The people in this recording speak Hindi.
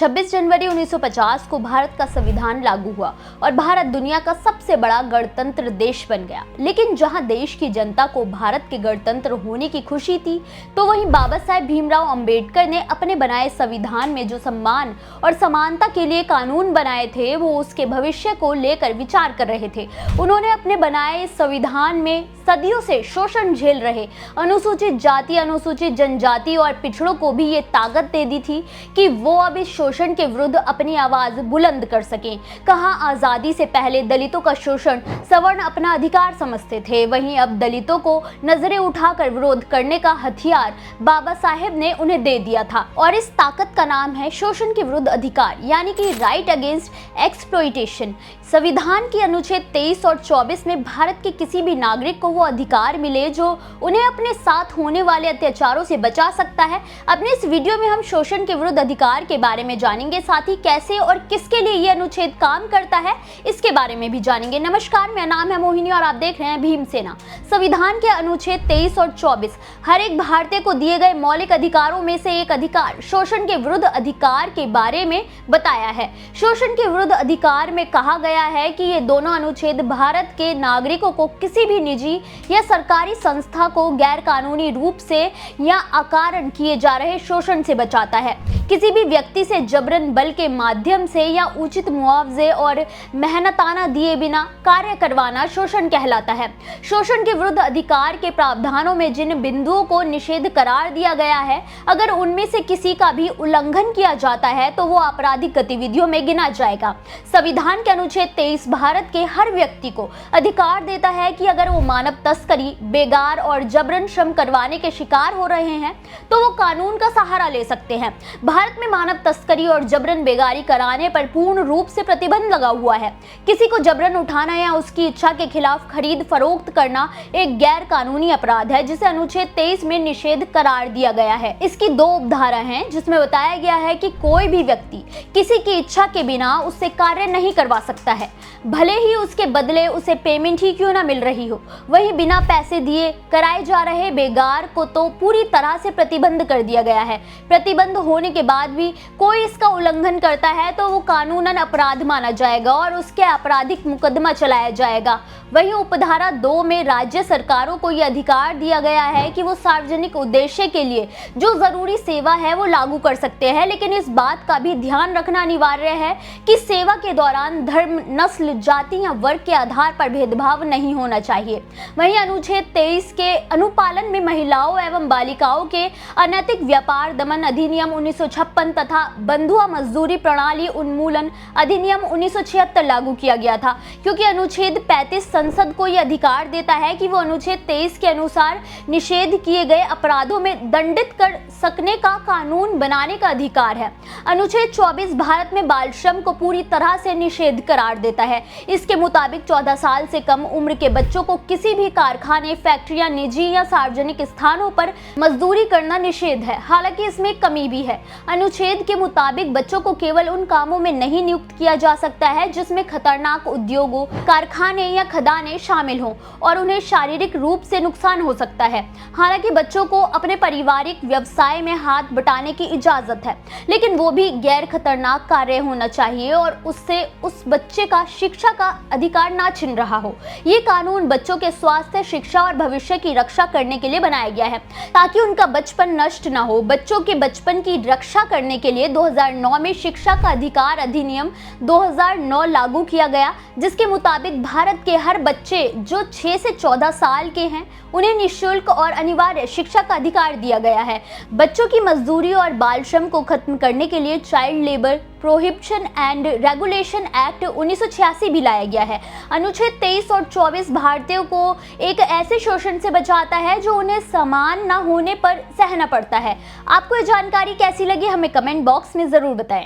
26 जनवरी 1950 को भारत का संविधान लागू हुआ और भारत दुनिया का सबसे बड़ा गणतंत्र देश बन गया। लेकिन जहां देश की जनता को भारत के गणतंत्र होने की खुशी थी, तो वहीं बाबा साहेब भीमराव अंबेडकर ने अपने बनाए संविधान में जो सम्मान और समानता के लिए कानून बनाए थे, वो उसके भविष्य को लेकर विचार कर रहे थे। उन्होंने अपने बनाए संविधान में सदियों से शोषण झेल रहे अनुसूचित जाति, अनुसूचित जनजाति और पिछड़ों को भी ये ताकत दे दी थी कि वो अब इस शोषण के विरुद्ध अपनी आवाज बुलंद कर सकें। कहाँ आजादी से पहले दलितों का शोषण सवर्ण अपना अधिकार समझते थे, वहीं अब दलितों को नजरें उठाकर विरोध करने का हथियार बाबा साहेब ने उन्हें दे दिया था। और इस ताकत का नाम है शोषण के विरुद्ध अधिकार, यानी कि राइट अगेंस्ट एक्सप्लॉइटेशन। संविधान की अनुच्छेद 23 और 24 में भारत के किसी भी नागरिक को वो अधिकार मिले जो उन्हें अपने साथ होने वाले अत्याचारों से बचा सकता है। अपने इस वीडियो में हम शोषण के विरुद्ध अधिकार के बारे में जानेंगे, साथ ही कैसे और किसके लिए ये अनुच्छेद काम करता है इसके बारे में भी जानेंगे। नमस्कार, मेरा नाम है मोहिनी और आप देख रहे हैं भीम सेना। संविधान के अनुच्छेद 23 और 24 हर एक भारतीय को दिए गए मौलिक अधिकारों में से एक अधिकार शोषण के विरुद्ध अधिकार के बारे में बताया है। शोषण के विरुद्ध अधिकार में कहा गया है कि ये दोनों अनुच्छेद भारत के नागरिकों को किसी भी निजी या सरकारी संस्था को गैर कानूनी रूप से या अकारण किए जा रहे शोषण से बचाता है। किसी भी व्यक्ति से जबरन बल के माध्यम से या उचित मुआवजे और मेहनताना दिए बिना कार्य करवाना शोषण कहलाता है। शोषण के विरुद्ध अधिकार के प्रावधानों में जिन बिंदुओं को निषेध करार दिया गया है, अगर उनमें से किसी का भी उल्लंघन किया जाता है तो वो आपराधिक गतिविधियों में गिना जाएगा। संविधान के अनुच्छेद 23 भारत के हर व्यक्ति को अधिकार देता है कि अगर वो मानव तस्करी, बेगार और जबरन श्रम करवाने के शिकार हो रहे हैं तो वो कानून का सहारा ले सकते हैं। भारत में मानव तस्करी और जबरन बेगारी कराने पर पूर्ण रूप से प्रतिबंध लगा हुआ है। किसी को जबरन उठाना या उसकी इच्छा के खिलाफ खरीद फरोख्त करना एक गैर कानूनी अपराध है, जिसे अनुच्छेद 23 में निषेध करार दिया गया है। इसकी 2 उपधारा हैं, जिसमें बताया गया है कि कोई भी व्यक्ति किसी की इच्छा के बिना उससे कार्य नहीं करवा सकता है, भले ही उसके बदले उसे पेमेंट ही क्यों ना मिल रही हो। वहीं बिना पैसे दिए कराए जा रहे बेगार को तो पूरी तरह से प्रतिबंध कर दिया गया है। प्रतिबंध होने के बाद भी कोई इसका उल्लंघन करता है तो वो कानूनन अपराध माना जाएगा और उसके आपराधिक मुकदमा चलाया जाएगा। वहीं उपधारा 2 में राज्य सरकारों को यह अधिकार दिया गया है कि वो सार्वजनिक उद्देश्य के लिए जो जरूरी सेवा है वो लागू कर सकते हैं, लेकिन इस बात का भी ध्यान रखना अनिवार्य है कि सेवा के दौरान धर्म, नस्ल, जाति या वर्ग के आधार पर भेदभाव नहीं होना चाहिए। वहीं अनुच्छेद 23 के अनुपालन में महिलाओं एवं बालिकाओं के अनैतिक व्यापार दमन अधिनियम 1956 तथा बंधुआ मजदूरी प्रणाली उन्मूलन अधिनियम 1976 लागू किया गया था, क्योंकि अनुच्छेद 35 संसद को यह अधिकार देता है कि वो अनुच्छेद 23 के अनुसार निषेध किए गए अपराधों में दंडित कर सकने का कानून बनाने का अधिकार है। अनुच्छेद 24 भारत में बाल श्रम को पूरी तरह से निषेध करार देता है। इसके मुताबिक 14 साल से कम उम्र के बच्चों को किसी भी कारखाने, फैक्ट्रियां, निजी या सार्वजनिक स्थानों पर मजदूरी करना निषेध है। हालांकि इसमें कमी भी है। अनुच्छेद के मुताबिक बच्चों को केवल उन कामों में नहीं नियुक्त किया जा सकता है जिसमें खतरनाक उद्योगों, कारखाने या खदानें शामिल हों और उन्हें शारीरिक रूप से नुकसान हो सकता है। हालांकि बच्चों को अपने पारिवारिक व्यवसाय में हाथ बटाने की इजाजत है, लेकिन वो भी गैर खतरनाक कार्य होना चाहिए और उससे उस बच्चे का शिक्षा का अधिकार ना छिन रहा हो। ये कानून बच्चों के स्वास्थ्य, शिक्षा और भविष्य की रक्षा करने के लिए बनाया गया है, ताकि उनका बचपन नष्ट ना हो। बच्चों के बचपन की रक्षा करने के लिए 2009 में शिक्षा का अधिकार अधिनियम 2009 लागू किया गया, जिसके मुताबिक भारत के हर बच्चे जो 6 से 14 साल के हैं उन्हें निःशुल्क और अनिवार्य शिक्षा का अधिकार दिया गया है। बच्चों की मजदूरी और बाल श्रम को खत्म करने के लिए child labour prohibition and regulation act 1986 भी लाया गया है। अनुच्छेद 23 और 24 भारतीयों को एक ऐसे शोषण से बचाता है जो उन्हें समान न होने पर सहना पड़ता है। आपको ये जानकारी कैसी लगी हमें कमेंट बॉक्स में जरूर बताएं।